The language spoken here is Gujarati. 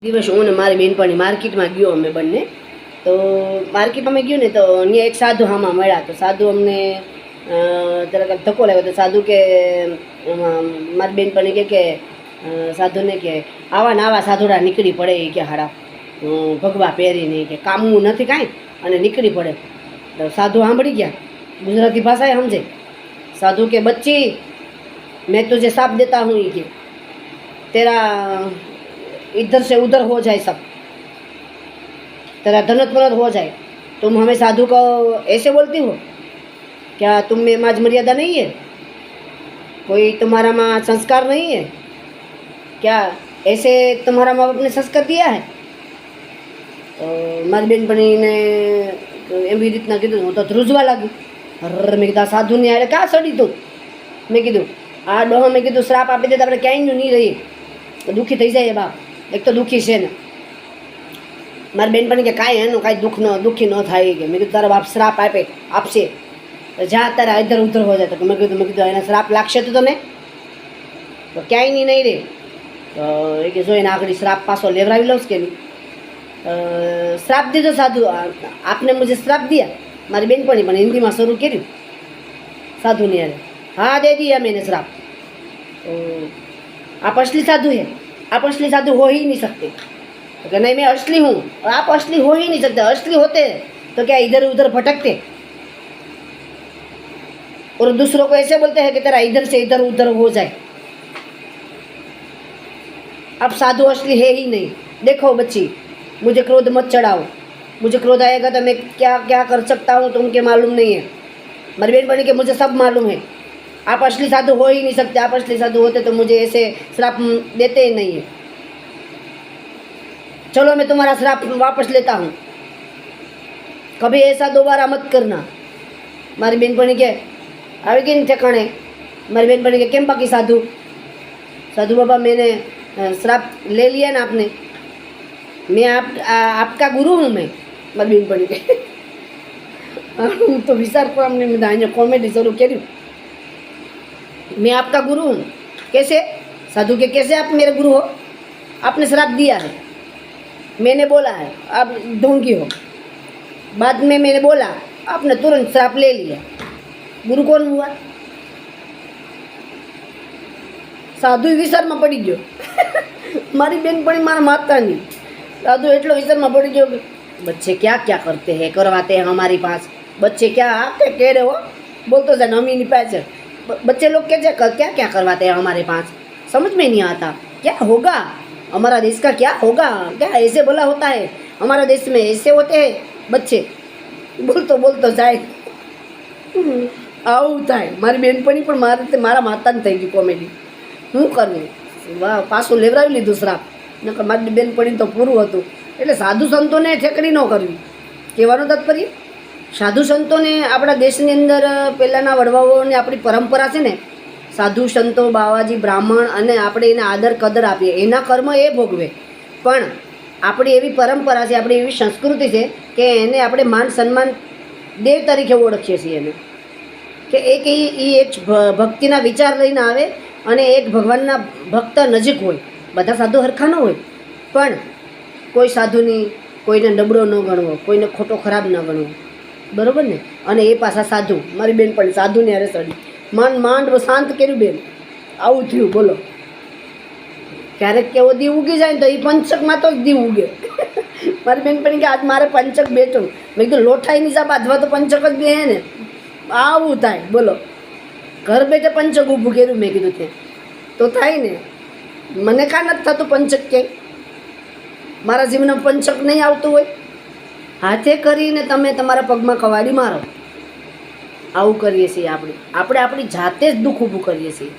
દિવસ હું ને મારી બેનપણી માર્કેટમાં ગયો અમે બંને તો માર્કેટમાં અમે ગયું ને તો અહીંયા એક સાધુ હામાં મળ્યા તો સાધુ અમને જરાક ધક્કો લાગ્યો તો સાધુ કે મારી બેનપણી કે સાધુને કે આવા ને આવા સાધુડા નીકળી પડે એ કે હાડા ભગવા પહેરીને કે કામનું નથી કાંઈ અને નીકળી પડે તો સાધુ સાંભળી ગયા ગુજરાતી ભાષા એ સમજે साधु के बच्ची मैं तुझे साप देता हूँ ये तेरा इधर से उधर हो जाए सब तेरा धनत मनत हो जाए तुम हमें साधु को ऐसे बोलती हो क्या तुम में माज मर्यादा नहीं है कोई तुम्हारा माँ संस्कार नहीं है क्या ऐसे तुम्हारा माँ बाप ने संस्कार दिया है तो मारी बेनपणी ने एवी रीतना कीधुं हूँ तो ધ્રુજવા લાગી મેં કીધું આ સાધુની આડે કાં સડી તું મેં કીધું આ ડોહો મેં કીધું શ્રાપ આપી દે તો આપણે ક્યાંયનું નહીં રહીએ દુઃખી થઈ જાય બાપ એક તો દુઃખી છે ને મારી બેનપણી કે કાંઈ એનું કાંઈ દુઃખી ન થાય કે મેં કીધું તારો બાપ શ્રાપ આપશે તો જા તારા ઇધર ઉધર હો જાય તો મેં કીધું એને શ્રાપ લાગશે તો તને તો ક્યાંય નહીં રહે તો એ કે જો એને આગળ શ્રાપ પાછો લેવરાવી લઉં કે નહીં શ્રાપ દીધો સાધુ આપને મુझे શ્રાપ દિયા મારી બેનપણી પણ હિન્દીમાં શરૂ કર્યું साधुने अरे हाँ दे दिया मैंने श्राप तो आप असली साधु हैं आप असली साधु हो ही नहीं सकते तो क्या नहीं मैं असली हूँ आप असली हो ही नहीं सकते असली होते तो क्या इधर उधर भटकते और दूसरों को ऐसे बोलते हैं कि तेरा इधर से इधर उधर हो जाए आप साधु असली है ही नहीं देखो बच्ची मुझे क्रोध मत चढ़ाओ मुझे क्रोध आएगा तो मैं क्या क्या कर सकता हूँ तुमके मालूम नहीं है मेरी बेनपणी के मुझे सब मालूम है आप असली साधु हो ही नहीं सकते आप असली साधु होते तो मुझे ऐसे श्राप देते ही नहीं है चलो मैं तुम्हारा श्राप वापस लेता हूँ कभी ऐसा दोबारा मत करना मारी बेनपणी के આવી ગઈ ને ઠેકાણે મારી બેનપણી के केम बाकी साधु साधु बाबा मैंने श्राप ले लिया ना आपने मैं आपका गुरु हूँ मैं मारी बेनपणी के तो विचार पर हमने कॉमेडी शुरू करी मैं आपका गुरु हूँ कैसे साधु के कैसे आप मेरे गुरु हो आपने श्राप दिया है मैंने बोला है आप ढोंगी हो बाद में मैंने बोला आपने तुरंत श्राप ले लिया गुरु कौन हुआ साधु विचार में पड़ी गयो मारी बेनपणी मारा माता नहीं साधु एटलो विचार में पड़ी गयो बच्चे क्या क्या करते हैं करवाते हैं हमारे पास बच्चे क्या आप क्या कह रहे हो बोल तो जान अमी नहीं पैसे बच्चे लोग क्या क्या करवाते हैं हमारे पास समझ में नहीं आता क्या होगा हमारा देश का क्या होगा क्या ऐसे बोला होता है हमारा देश में ऐसे होते हैं बच्चे बोल तो जाए આવું થાય મારી બેનપણી પણ મારા માતાને થઈ ગઈ કોમેડી શું કરવું વાહ પાછું લેવરાવી લીધું શ્રાપ નકર મારી બેનપણી તો પૂરું હતું એટલે સાધુ સંતોને ઠેકડી ન કરવી કહેવાનું તાત્પર્ય સાધુ સંતોને આપણા દેશની અંદર પહેલાંના વડવાઓને આપણી પરંપરા છે ને સાધુ સંતો બાવાજી બ્રાહ્મણ અને આપણે એને આદર કદર આપીએ એના કર્મ એ ભોગવે પણ આપણી એવી પરંપરા છે આપણી એવી સંસ્કૃતિ છે કે એને આપણે માન સન્માન દેવ તરીકે ઓળખીએ છીએ એને કે એક એક ભક્તિના વિચાર લઈને આવે અને એક ભગવાનના ભક્ત નજીક હોય બધા સાધુ હરખા ન હોય પણ કોઈ સાધુની કોઈને નબળો ન ગણવો કોઈને ખોટો ખરાબ ન ગણવો બરાબર ને અને એ પાછા સાધુ મારી બેન પણ સાધુને અરે સડી માંડ શાંત કર્યું બેન આવું થયું બોલો ક્યારેક કેવો દીવ ઉગી જાય ને તો એ પંચકમાં તો જ દીવ ઉગે મારી બેન પણ કે આજ મારે પંચક બેઠું મેં કીધું લોઠાઈ ની સાબ અથવા તો પંચક જ બે ને આવું થાય બોલો ઘર બેઠે પંચક ઊભું કર્યું મેં કીધું ત્યાં તો થાય ને મને કાં નથી થતું પંચક ક્યાંય મારા જીવનમાં પંચક નહીં આવતું હોય હાથે કરીને તમે તમારા પગમાં કવાડી મારો આવું કરીએ છીએ આપણે આપણી જાતે જ દુઃખ ઊભું કરીએ છીએ